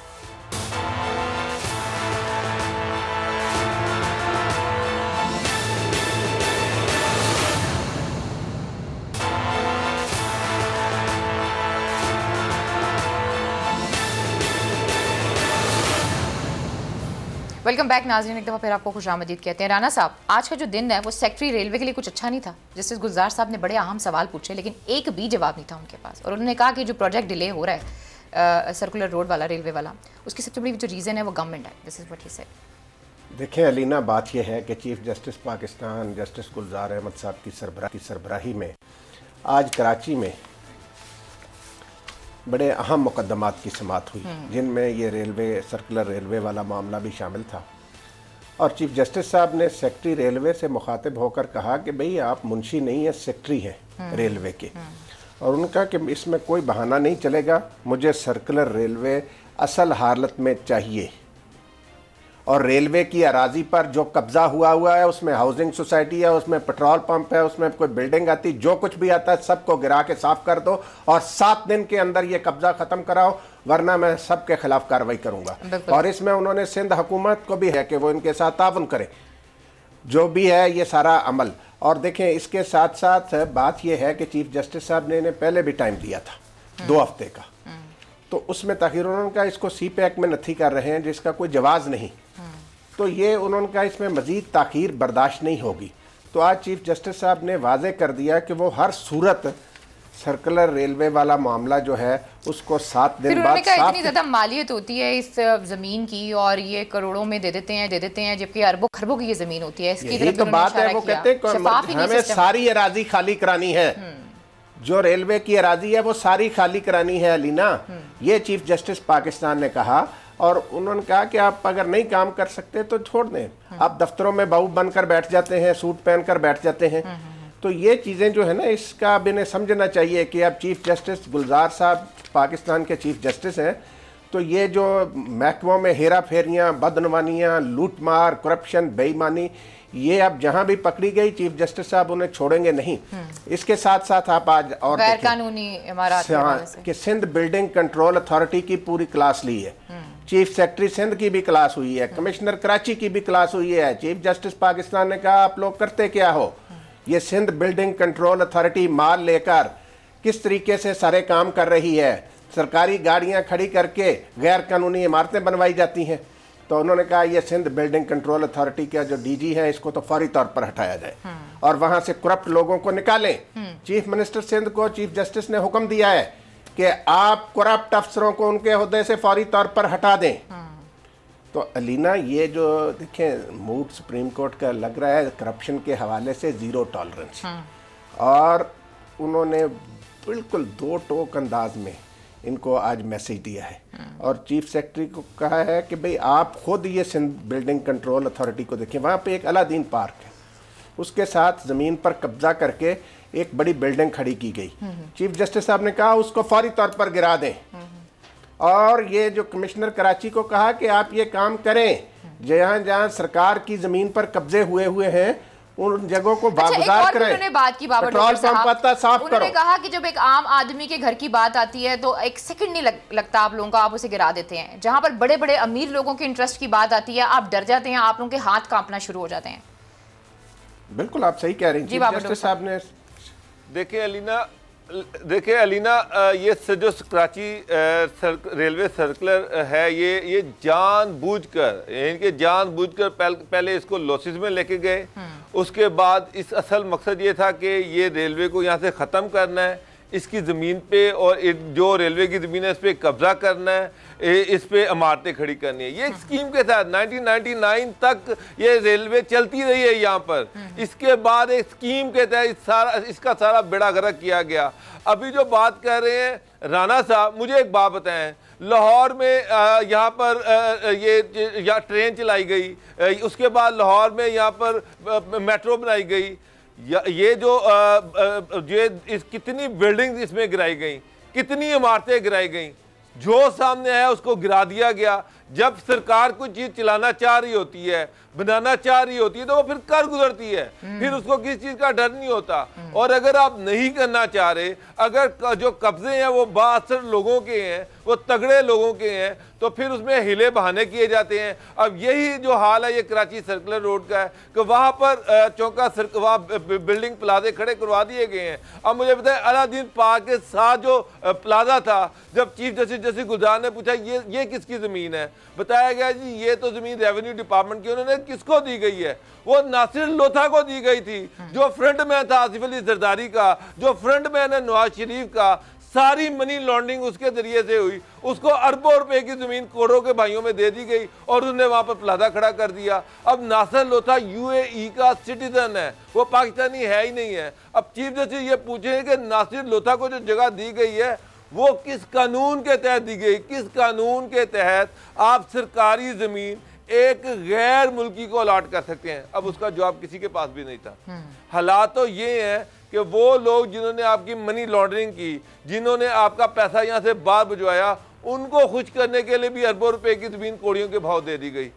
Welcome back नाज़रीन, एक दफ़ा फिर आपको खुशामदीद कहते हैं। राना साहब, आज का जो दिन है वो सेक्रेटरी रेलवे के लिए कुछ अच्छा नहीं था। जस्टिस गुलजार साहब ने बड़े अहम सवाल पूछे लेकिन एक भी जवाब नहीं था उनके पास, और उन्होंने कहा कि जो प्रोजेक्ट डिले हो रहा है सर्कुलर रोड वाला, रेलवे वाला, उसकी सबसे बड़ी जो रीज़न है वो गवर्नमेंट है। This is what he said. देखिए अलीना, बात यह है कि चीफ जस्टिस पाकिस्तान जस्टिस गुलजार अहमद साहब की सरबराही में आज कराची में बड़े अहम मुकदमात की समाअत हुई, जिनमें ये रेलवे सर्कुलर रेलवे वाला मामला भी शामिल था। और चीफ जस्टिस साहब ने सेक्रेटरी रेलवे से मुखातिब होकर कहा कि भाई आप मुंशी नहीं है, सेक्रेटरी हैं रेलवे के। और उनका कि इसमें कोई बहाना नहीं चलेगा, मुझे सर्कुलर रेलवे असल हालत में चाहिए। और रेलवे की अराजी पर जो कब्जा हुआ है उसमें हाउसिंग सोसाइटी है, उसमें पेट्रोल पंप है, उसमें कोई बिल्डिंग आती, जो कुछ भी आता है सबको गिरा के साफ कर दो और 7 दिन के अंदर ये कब्जा ख़त्म कराओ, वरना मैं सबके खिलाफ कार्रवाई करूंगा। और इसमें उन्होंने सिंध हुकूमत को भी है कि वो इनके साथ ताउन करे, जो भी है ये सारा अमल। और देखें इसके साथ साथ बात यह है कि चीफ जस्टिस साहब ने इन्हें पहले भी टाइम दिया था 2 हफ्ते का, तो उसमें ताखिर उन्होंने कहा इसको CPAC में नथी कर रहे हैं जिसका कोई जवाज़ नहीं, तो ये उन्होंने कहा इसमें मज़ीद ताख़ीर बर्दाश्त नहीं होगी। तो आज चीफ जस्टिस साहब ने वाज़े कर दिया कि वो हर सूरत सर्कुलर रेलवे वाला मामला जो है उसको 7 दिन बाद इतनी ज़्यादा मालियत होती है इस ज़मीन की और ये करोड़ों में दे देते हैं जबकि अरबों खरबों की ये ज़मीन होती है। इसकी तो बात है, वो कहते हैं हमें सारी अराजी खाली करानी है, जो रेलवे की अराजी है वो सारी खाली करानी है अलीना, ये चीफ जस्टिस पाकिस्तान ने कहा। और उन्होंने कहा कि आप अगर नहीं काम कर सकते तो छोड़ दें, आप दफ्तरों में बाबू बनकर बैठ जाते हैं, सूट पहनकर बैठ जाते हैं। तो ये चीज़ें जो है ना, इसका अब इन्हें समझना चाहिए कि अब चीफ जस्टिस गुलजार साहब पाकिस्तान के चीफ जस्टिस हैं, तो ये जो महकमों में हेरा फेरियाँ, बदनवानियाँ, लूटमार, करप्शन, बेईमानी, ये अब जहां भी पकड़ी गई चीफ जस्टिस साहब उन्हें छोड़ेंगे नहीं। इसके साथ साथ आप आज और गैर कानूनी इमारत कि सिंध बिल्डिंग कंट्रोल अथॉरिटी की पूरी क्लास ली है, चीफ सेक्रेटरी सिंध की भी क्लास हुई है, कमिश्नर कराची की भी क्लास हुई है। चीफ जस्टिस पाकिस्तान ने कहा आप लोग करते क्या हो, ये सिंध बिल्डिंग कंट्रोल अथॉरिटी माल लेकर किस तरीके से सारे काम कर रही है, सरकारी गाड़ियां खड़ी करके गैर कानूनी इमारतें बनवाई जाती हैं। तो उन्होंने कहा ये सिंध बिल्डिंग कंट्रोल अथॉरिटी का जो DG है इसको तो फौरी तौर पर हटाया जाए और वहां से करप्ट लोगों को निकालें। चीफ मिनिस्टर सिंध को चीफ जस्टिस ने हुक्म दिया है कि आप करप्ट अफसरों को उनके ओहदे से फौरी तौर पर हटा दें। तो तो अलीना, ये जो देखें मूड सुप्रीम कोर्ट का लग रहा है करप्शन के हवाले से ज़ीरो टॉलरेंस, और उन्होंने बिल्कुल दो टोक अंदाज में इनको आज मैसेज दिया है और चीफ सेक्रेटरी को कहा है कि भाई आप खुद ये सिंध बिल्डिंग कंट्रोल अथॉरिटी को देखें, वहाँ पे एक अलादीन पार्क है, उसके साथ ज़मीन पर कब्जा करके एक बड़ी बिल्डिंग खड़ी की गई। चीफ जस्टिस साहब ने कहा उसको फौरी तौर पर गिरा दें, और ये जो कमिश्नर कराची को कहा कि आप ये काम करें, जहाँ जहाँ सरकार की ज़मीन पर कब्जे हुए हैं उन जगहों को बागुजार करें। उन्होंने बात की बाबर पेट्रोल पंप आता साफ करो। उन्होंने कहा कि जब एक आम आदमी के घर की बात आती है तो एक सेकंड नहीं लगता आप लोगों का, आप उसे गिरा देते हैं। जहां पर बड़े बड़े अमीर लोगों के इंटरेस्ट की बात आती है आप डर जाते हैं, आप लोगों के हाथ कांपना शुरू हो जाते हैं। बिल्कुल आप सही कह रही हैं। चीफ जस्टिस साहब ने देखिए अलीना, ये जो कराची रेलवे सर्कुलर है ये जानबूझकर इनके जानबूझकर पहले इसको लॉसेस में लेके गए। उसके बाद इस असल मकसद ये था कि ये रेलवे को यहाँ से ख़त्म करना है, इसकी ज़मीन पे और जो रेलवे की ज़मीन है इस पर कब्ज़ा करना है, इस पे इमारतें खड़ी करनी है। ये एक स्कीम के साथ 1999 तक ये रेलवे चलती रही है यहाँ पर। इसके बाद एक स्कीम के तहत इसका सारा बेड़ा गर्क किया गया। अभी जो बात कर रहे हैं राणा साहब, मुझे एक बात बताएं, लाहौर में यहाँ पर ये ट्रेन चलाई गई, उसके बाद लाहौर में यहाँ पर मेट्रो बनाई गई, ये जो कितनी बिल्डिंग्स इसमें गिराई गई, कितनी इमारतें गिराई गई, जो सामने आया उसको गिरा दिया गया। जब सरकार कोई चीज चलाना चाह रही होती है, बनाना चाह रही होती है, तो वो फिर कर गुजरती है, फिर उसको किसी चीज का डर नहीं होता। और अगर आप नहीं करना चाह रहे, अगर जो कब्जे हैं वो बाअसर लोगों के हैं, वो तगड़े लोगों के हैं, तो फिर उसमें हिले बहाने किए जाते हैं। अब यही जो हाल है ये कराची सर्कुलर रोड का है कि वहाँ पर वहाँ बिल्डिंग प्लाजे खड़े करवा दिए गए हैं। अब मुझे बताएं, अलादीन पार्क के साथ जो प्लाजा था, जब चीफ जस्टिस गुलजार ने पूछा ये किसकी ज़मीन है, बताया गया जी ये तो ज़मीन रेवेन्यू डिपार्टमेंट की। उन्होंने किसको दी गई है? वो नासिर लोथा को दी गई थी, जो फ्रंट मैन था आसिफ अली जरदारी का, जो फ्रंट मैन है नवाज शरीफ का। सारी मनी लॉन्ड्रिंग उसके जरिए से हुई, उसको अरबों रुपए की जमीन करोड़ों के भाइयों में दे दी गई और उसने वहां पर प्लाजा खड़ा कर दिया। अब नासिर लोथा यूएई का सिटीजन है, वो पाकिस्तानी है ही नहीं है। अब चीफ जस्टिस ये पूछे कि नासिर लोथा को जो जगह दी गई है वो किस कानून के तहत दी गई, किस कानून के तहत आप सरकारी जमीन एक गैर मुल्की को अलॉट कर सकते हैं? अब उसका जवाब किसी के पास भी नहीं था। हालात तो ये हैं कि वो लोग जिन्होंने आपकी मनी लॉन्ड्रिंग की, जिन्होंने आपका पैसा यहाँ से बाहर भिजवाया, उनको खुश करने के लिए भी अरबों रुपए की जमीन कोड़ियों के भाव दे दी गई।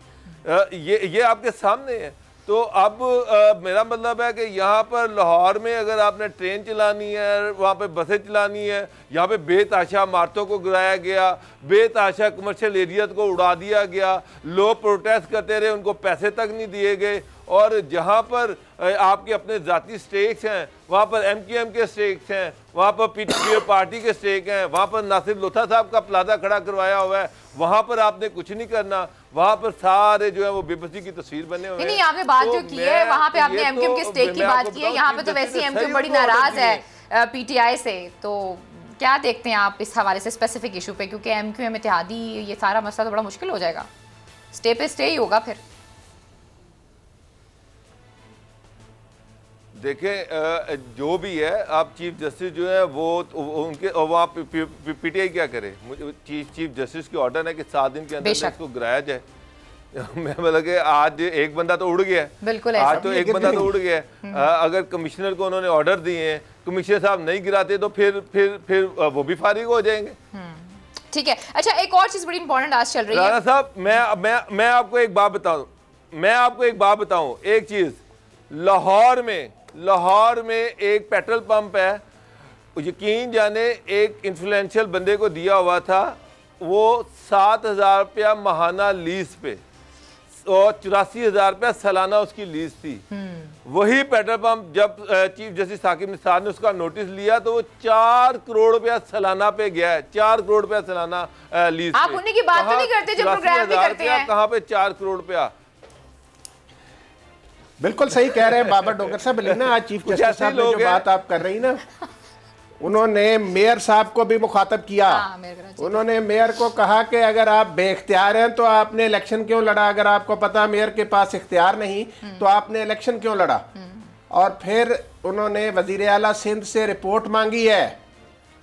ये आपके सामने है। तो अब मेरा मतलब है कि यहाँ पर लाहौर में अगर आपने ट्रेन चलानी है, वहाँ पे बसें चलानी है, यहाँ पे बेतहाशा इमारतों को गिराया गया, बेतहाशा कमर्शियल एरिया को उड़ा दिया गया, लोग प्रोटेस्ट करते रहे, उनको पैसे तक नहीं दिए गए। और जहाँ पर आपके अपने ज़ाती स्टेक्स हैं, वहाँ पर एमक्यूएम के स्टेक्स हैं, वहाँ पर पीटीआई पार्टी के स्टेक हैं, वहाँ पर नासिर लोथा साहब का प्लाजा खड़ा करवाया हुआ है, वहाँ पर आपने कुछ नहीं करना। वहाँ पर सारे जो है वो बेबसी की तस्वीर बने हुए हैं। नहीं, आपने बात जो की है वहाँ पे आपने एमक्यूएम के स्टेक की बात की है, यहाँ पे तो वैसे ही एमक्यूएम बड़ी नाराज है पीटीआई से। तो क्या देखते हैं आप इस हवाले से स्पेसिफिक इशू पे, क्योंकि एमक्यूएम इत्तेहादी ये सारा मसला तो बड़ा मुश्किल हो जाएगा, स्टे पे स्टे ही होगा फिर। देखें जो भी है, आप चीफ जस्टिस जो है वो उनके वहाँ पीटीआई क्या करे? चीफ जस्टिस की ऑर्डर है कि 7 दिन के अंदर इसको गिराया जाए। मैं मतलब कि आज एक बंदा तो उड़ गया, बिल्कुल आज तो एक बंदा तो उड़ गया। अगर कमिश्नर को उन्होंने ऑर्डर दिए हैं, कमिश्नर साहब नहीं गिराते तो फिर वो भी फारिग हो जाएंगे। ठीक है। अच्छा, एक और चीज बड़ी इंपॉर्टेंट आज चल रही है राणा साहब, मैं आपको एक बात बताऊं, एक चीज, लाहौर में एक पेट्रोल पंप है, यकीन जाने एक इन्फ्लुएंशियल बंदे को दिया हुआ था, वो 7,000 रुपया महाना लीज पे और 84,000 रुपया सालाना उसकी लीज थी। वही पेट्रोल पंप जब चीफ जस्टिस साकिब निसार ने उसका नोटिस लिया तो वो 4 करोड़ रुपया सालाना पे गया है। 4 करोड़ रुपया सालाना लीज। आप उन्हीं की बात तो नहीं करते जो प्रोग्राम भी करते हैं। कहाँ पे 4 करोड़ रुपया? बिल्कुल सही कह रहे हैं बाबर डोगर साहब। अलीना, आज चीफ जस्टिस साहब ने जो बात आप कर रही ना, उन्होंने मेयर साहब को भी मुखातब किया। उन्होंने मेयर को कहा कि अगर आप बेख्तियार हैं तो आपने इलेक्शन क्यों लड़ा, अगर आपको पता मेयर के पास इख्तियार नहीं तो आपने इलेक्शन क्यों लड़ा। और फिर उन्होंने वज़ीर आला सिंध से रिपोर्ट मांगी है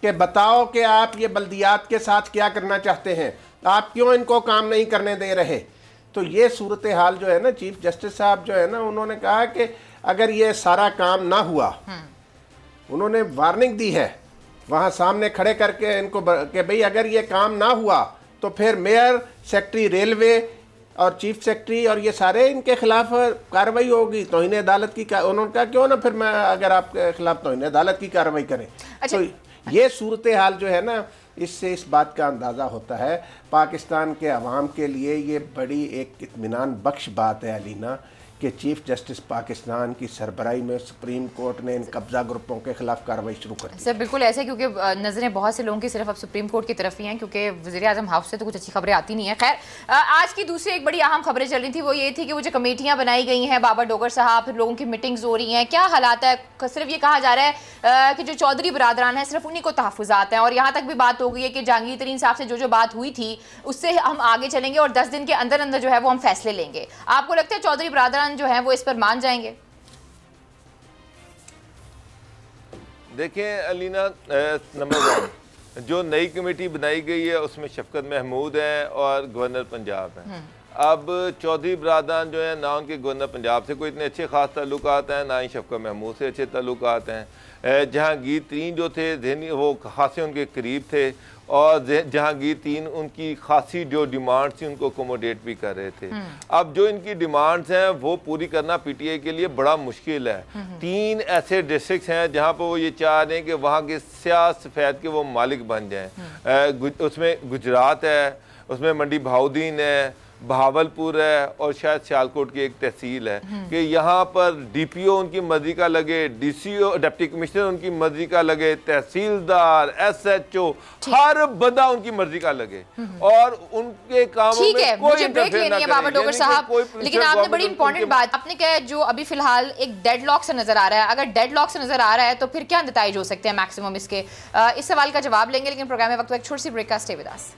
कि बताओ कि आप ये बल्दियात के साथ क्या करना चाहते हैं, आप क्यों इनको काम नहीं करने दे रहे। तो ये सूरत हाल जो है ना, चीफ जस्टिस साहब जो है ना, उन्होंने कहा कि अगर ये सारा काम ना हुआ, उन्होंने वार्निंग दी है वहाँ सामने खड़े करके इनको कि भाई अगर ये काम ना हुआ तो फिर मेयर, सेक्रेटरी रेलवे और चीफ सेक्रेटरी और ये सारे इनके खिलाफ कार्रवाई होगी, तौहीन अदालत की। उन्होंने कहा क्यों ना फिर मैं अगर आपके खिलाफ तौहीन अदालत की कार्रवाई करें। तो ये सूरत हाल जो है ना, इससे इस बात का अंदाज़ा होता है पाकिस्तान के अवाम के लिए ये बड़ी एक इत्मीनान बख्श बात है अलीना कि चीफ जस्टिस पाकिस्तान की सरबराही में सुप्रीम कोर्ट ने इन कब्जा ग्रुपों के खिलाफ कार्रवाई शुरू कर दी। सर बिल्कुल ऐसे, क्योंकि नज़रें बहुत से लोगों की सिर्फ अब सुप्रीम कोर्ट की तरफ ही हैं, क्योंकि वज़ीर आज़म हाउस से तो कुछ अच्छी खबरें आती नहीं है। खैर, आज की दूसरी एक बड़ी अहम खबरें चल रही थी, वो ये थी कि वो जो कमेटियाँ बनाई गई हैं, बाबर डोगर साहब, फिर लोगों की मीटिंग्स हो रही हैं, क्या हालात है। सिर्फ ये कहा जा रहा है कि जो चौधरी बरादरान है सिर्फ उन्हीं को तहफ़्फ़ुज़ात हैं, और यहाँ तक भी बात हो गई है कि जहांगीर तरीन साहब से जो बात हुई थी उससे हम आगे चलेंगे और 10 दिन के अंदर अंदर जो है वो हम फैसले लेंगे। आपको लगता है चौधरी बरादरान जो है वो इस पर मान जाएंगे? देखिए अलीना, नंबर 1 जो नई कमेटी बनाई गई है उसमें शफकत महमूद हैं और गवर्नर पंजाब हैं। अब चौधरी बरादरान जो है ना, उनके गवर्नर पंजाब से कोई इतने अच्छे खास ताल्लुकात हैं, ना ही शफकत महमूद से अच्छे ताल्लुकात हैं। जहांगीर तरीन जो थे जहनी वो खासे उनके करीब थे, और जहांगीर तरीन उनकी खासी जो डिमांड्स थी उनको अकोमोडेट भी कर रहे थे। अब जो इनकी डिमांड्स हैं वो पूरी करना पीटीआई के लिए बड़ा मुश्किल है। 3 ऐसे डिस्ट्रिक्ट हैं जहां पर वो ये चाह रहे हैं कि वहाँ के स्याह सफ़ेद के वो मालिक बन जाएं। उसमें गुजरात है, उसमें मंडी बहाउद्दीन है, बहावलपुर है और शायद सियालकोट की एक तहसील है कि यहाँ पर डीपीओ उनकी मर्जी का लगे, डीसीओ डिप्टी कमिश्नर उनकी मर्जी का लगे, तहसीलदार, एसएचओ, हर बंदा उनकी मर्जी का लगे और उनके कामों में कोई इंटरफेयर ना करे। बाबर डोगर साहब, लेकिन आपने बड़ी इंपॉर्टेंट बात आपने कहा, जो अभी फिलहाल एक डेडलॉक से नजर आ रहा है, अगर डेडलॉक से नजर आ रहा है तो फिर क्या नताइज हो सकते हैं मैक्सिमम इसके? इस सवाल का जवाब लेंगे, लेकिन प्रोग्राम में वक्त एक छोटी सी ब्रेक का। Stay with us.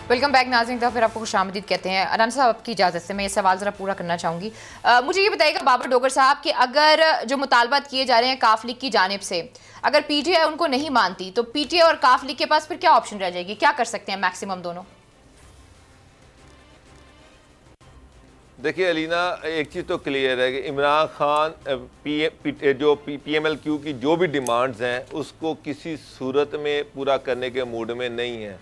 Welcome back नाज़रीन, तो फिर आपको खुशामदीद कहते हैं। अनान साहब, आपकी इजाज़त से मैं ये सवाल ज़रा पूरा करना चाहूँगी। मुझे ये बताइएगा बाबर डोगर साहब कि अगर जो मुतालबात किए जा रहे हैं काफ लीग की जानिब से, अगर पीटीआई उनको नहीं मानती तो पीटीआई और काफ लीग के पास फिर क्या ऑप्शन रह जाएगी, क्या कर सकते हैं मैक्सिमम दोनों? देखिए अलीना, एक चीज़ तो क्लियर है कि इमरान खान पीएमएलक्यू की जो भी डिमांड्स हैं उसको किसी सूरत में पूरा करने के मूड में नहीं है।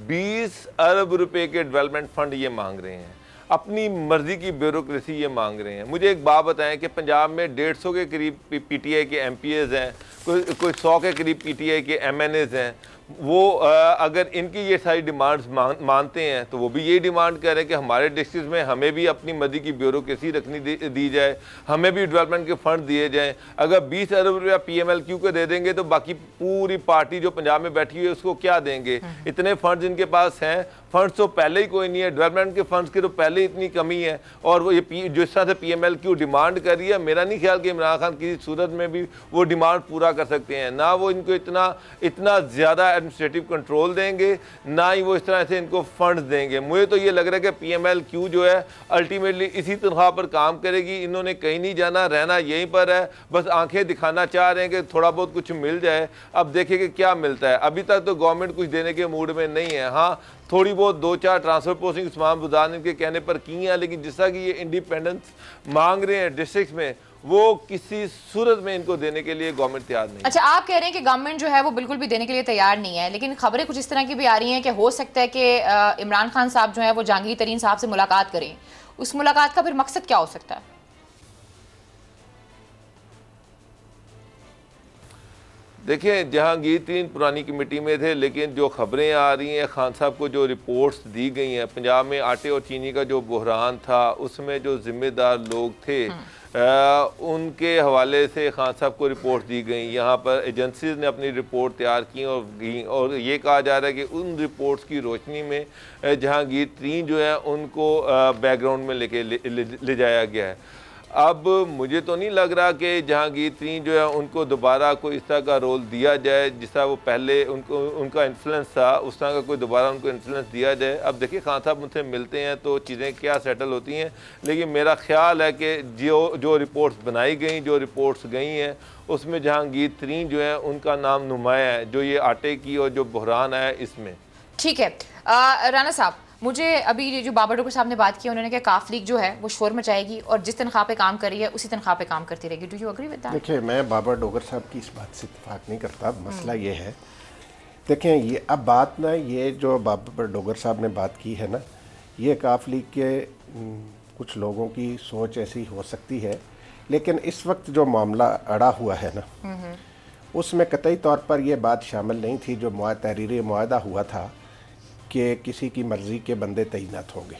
20 अरब रुपए के डेवलपमेंट फंड ये मांग रहे हैं, अपनी मर्जी की ब्यूरोक्रेसी ये मांग रहे हैं। मुझे एक बात बताएं कि पंजाब में 150 के करीब पीटीआई के एमपीएज हैं, कोई 100 के करीब पीटीआई के एमएनएज हैं। वो अगर इनकी ये सारी डिमांड्स मानते हैं तो वो भी यही डिमांड कर रहे हैं कि हमारे डिस्ट्रिक्ट में हमें भी अपनी मर्जी की ब्यूरोक्रेसी रखनी दी जाए, हमें भी डेवलपमेंट के फंड दिए जाएं। अगर 20 अरब रुपया पीएमएलक्यू को दे देंगे तो बाकी पूरी पार्टी जो पंजाब में बैठी हुई है उसको क्या देंगे? इतने फंड्स इनके पास हैं, फंड्स तो पहले ही कोई नहीं है, डेवलपमेंट के फंड्स की तो पहले ही इतनी कमी है, और वो ये जिस तरह से पीएमएलक्यू डिमांड कर रही है, मेरा नहीं ख्याल कि इमरान खान किसी सूरत में भी वो डिमांड पूरा कर सकते हैं। ना वो इनको इतना ज़्यादा एडमिनिस्ट्रेटिव कंट्रोल देंगे, ना ही वो इस तरह से इनको फंड्स देंगे। मुझे तो ये लग रहा है कि पीएमएलक्यू जो है अल्टीमेटली इसी तनख्वाह पर काम करेगी। इन्होंने कहीं नहीं जाना, रहना यहीं पर है, बस आंखें दिखाना चाह रहे हैं कि थोड़ा बहुत कुछ मिल जाए। अब देखें कि क्या मिलता है। अभी तक तो गवर्नमेंट कुछ देने के मूड में नहीं है। हाँ, थोड़ी बहुत 2-4 ट्रांसफर पोस्टिंग उस्मान बुज़दार इनके कहने पर की हैं, लेकिन जिस तरह की ये इंडिपेंडेंस मांग रहे हैं डिस्ट्रिक्ट में, वो किसी सूरत में इनको देने के लिए गवर्नमेंट तैयार नहीं। अच्छा, आप कह रहे हैं कि गवर्नमेंट जो है वो बिल्कुल भी देने के लिए तैयार नहीं है, लेकिन खबरें कुछ इस तरह की भी आ रही हैं कि हो सकता है कि इमरान खान साहब जो है वो जहांगीर तरीन साहब से मुलाकात करें। उस मुलाकात का फिर मकसद क्या हो सकता है? देखिए, जहांगीर तरीन पुरानी कमेटी में थे, लेकिन जो खबरें आ रही हैं, खान साहब को जो रिपोर्ट्स दी गई हैं, पंजाब में आटे और चीनी का जो बहरान था उसमें जो जिम्मेदार लोग थे उनके हवाले से खान साहब को रिपोर्ट दी गई। यहाँ पर एजेंसीज ने अपनी रिपोर्ट तैयार की और ये कहा जा रहा है कि उन रिपोर्ट्स की रोशनी में जहांगीर तरीन जो है उनको बैकग्राउंड में ले जाया गया है। अब मुझे तो नहीं लग रहा कि जहांगीर तरीन जो है उनको दोबारा कोई इस तरह का रोल दिया जाए जिस तरह वो पहले उनका इन्फ्लुएंस था, उस तरह का कोई दोबारा उनको इन्फ्लुएंस दिया जाए। अब देखिए खान साहब उनसे मिलते हैं तो चीज़ें क्या सेटल होती हैं, लेकिन मेरा ख्याल है कि जो रिपोर्ट्स बनाई गई, जो रिपोर्ट्स गई हैं, उसमें जहांगीर तरीन जो है उनका नाम नुमाया है, जो ये आटे की और जो बहरान है इसमें। ठीक है राना साहब, मुझे अभी जो बाबर डोगर साहब ने बात की, उन्होंने कहा काफ लीग जो है वो शोर मचाएगी और जिस तनख्वाह पे काम कर रही है उसी तनख्वाह पे काम करती रहेगी। Do you agree with that? देखिए, मैं बाबर डोगर साहब की इस बात से इत्तेफाक नहीं करता। मसला ये है, देखें, ये अब बात ना, ये जो बाबर डोगर साहब ने बात की है ना, ये काफ लीग के कुछ लोगों की सोच ऐसी हो सकती है, लेकिन इस वक्त जो मामला अड़ा हुआ है ना, उसमें कतई तौर पर यह बात शामिल नहीं थी जो तहरीरी मुआहदा हुआ था कि किसी की मर्ज़ी के बंदे तैनात होंगे।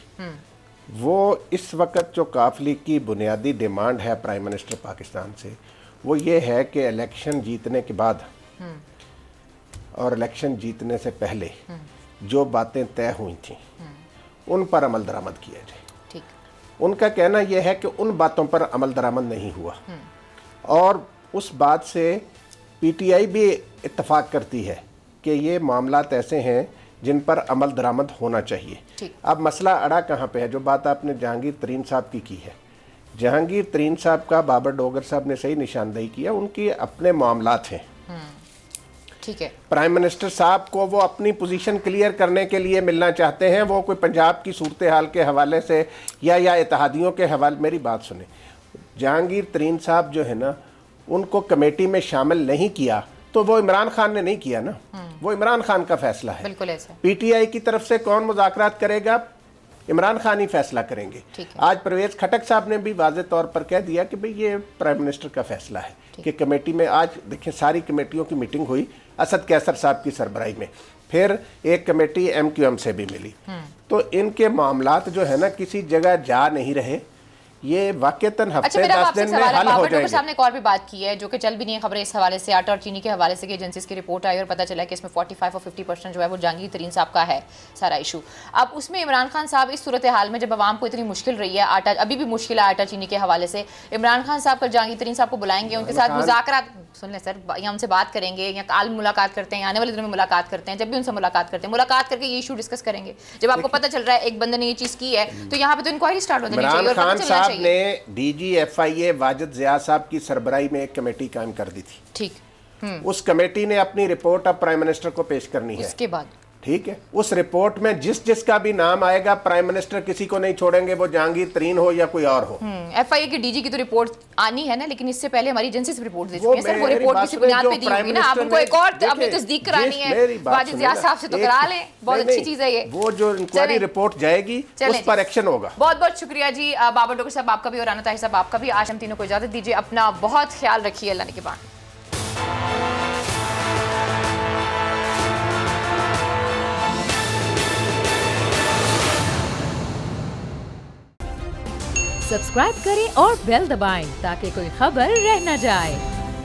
वो इस वक्त जो काफ लीग की बुनियादी डिमांड है प्राइम मिनिस्टर पाकिस्तान से, वो ये है कि इलेक्शन जीतने के बाद और इलेक्शन जीतने से पहले जो बातें तय हुई थी उन पर अमल दरामद किया जाए। ठीक। उनका कहना यह है कि उन बातों पर अमल दरामद नहीं हुआ और उस बात से पीटीआई भी इत्तफाक करती है कि ये मामलात ऐसे हैं जिन पर अमल दरामद होना चाहिए। अब मसला अड़ा कहाँ पे है? जो बात आपने जहांगीर तरीन साहब की है, जहांगीर तरीन साहब का बाबर डोगर साहब ने सही निशानदेही किया, उनके अपने मामलात हैं। ठीक है। प्राइम मिनिस्टर साहब को वो अपनी पोजीशन क्लियर करने के लिए मिलना चाहते हैं, वो कोई पंजाब की सूरत हाल के हवाले से या इत्तेहादियों के हवाले। मेरी बात सुने, जहांगीर तरीन साहब जो है ना, उनको कमेटी में शामिल नहीं किया तो वो इमरान खान ने नहीं किया ना, वो इमरान खान का फैसला है। बिल्कुल ऐसा। पीटीआई की तरफ से कौन मुज़ाकरात करेगा, इमरान खान ही फैसला करेंगे। आज परवेज खटक साहब ने भी वाज़े तौर पर कह दिया कि भाई ये प्राइम मिनिस्टर का फैसला है कि कमेटी में, आज देखिए सारी कमेटियों की मीटिंग हुई असद कैसर साहब की सरबराही में, फिर एक कमेटी MQM से भी मिली, तो इनके मामलात जो है ना किसी जगह जा नहीं रहे, ये वाकईतन हफ्ते 10 दिन में हल हो जाएंगे। साहब ने एक और भी बात की है जो कि चल भी नहीं है खबरें इस हवाले से, आटा और चीनी के हवाले से, कि एजेंसीज की रिपोर्ट आई और पता चला कि इसमें 45 और 50% जो है वो जहांगीर तरीन साहब का है सारा इशू। अब उसमें इमरान खान साहब इस सूरत हाल में, जब आवाम को इतनी मुश्किल रही है, आटा अभी भी मुश्किल है आटा चीनी के हवाले से, इमरान खान साहब का जहांगीर तरीन साहब को बुलाएंगे, उनके साथ मुज़ाकरात, सुन लें सर, या उनसे बात करेंगे या काल मुलाकात करते हैं, आने वाले दिनों में मुलाकात करते हैं, जब भी उनसे मुलाकात करते हैं, मुलाकात करके ये इशू डिस्कस करेंगे। जब आपको पता चल रहा है एक बंदे ने ये चीज़ की है तो यहाँ पे तो इंक्वायरी स्टार्ट हो जानी चाहिए और पता चलना चाहिए। DG FIA वाजिद ज़िया साहब की सरबराही में एक कमेटी कायम कर दी थी। ठीक। उस कमेटी ने अपनी रिपोर्ट अब प्राइम मिनिस्टर को पेश करनी है। उसके बाद ठीक है, उस रिपोर्ट में जिसका भी नाम आएगा प्राइम मिनिस्टर किसी को नहीं छोड़ेंगे, वो जहांगीर तरीन हो या कोई और हो। FIA की DG की तो रिपोर्ट आनी है ना, लेकिन इससे पहले हमारी एजेंसी से रिपोर्ट दे चुकी है सर, वो रिपोर्ट किसी बुनियाद पे दी होगी ना, आप उनको एक और अपनी तस्दीक करानी है, वाजिद ज़िया साहब से तो करा लें, बहुत अच्छी चीज है ये। वो जो इंक्वायरी रिपोर्ट जाएगी उस पर एक्शन होगा। बहुत बहुत शुक्रिया जी बाबर डोगर साहब आपका भी और राना ताहिर साहब आपका भी। आज हम तीनों को इजाजत दीजिए, अपना बहुत ख्याल रखिए, अल्लाह ने के बाद। सब्सक्राइब करें और बेल दबाएं ताकि कोई खबर रह न जाए।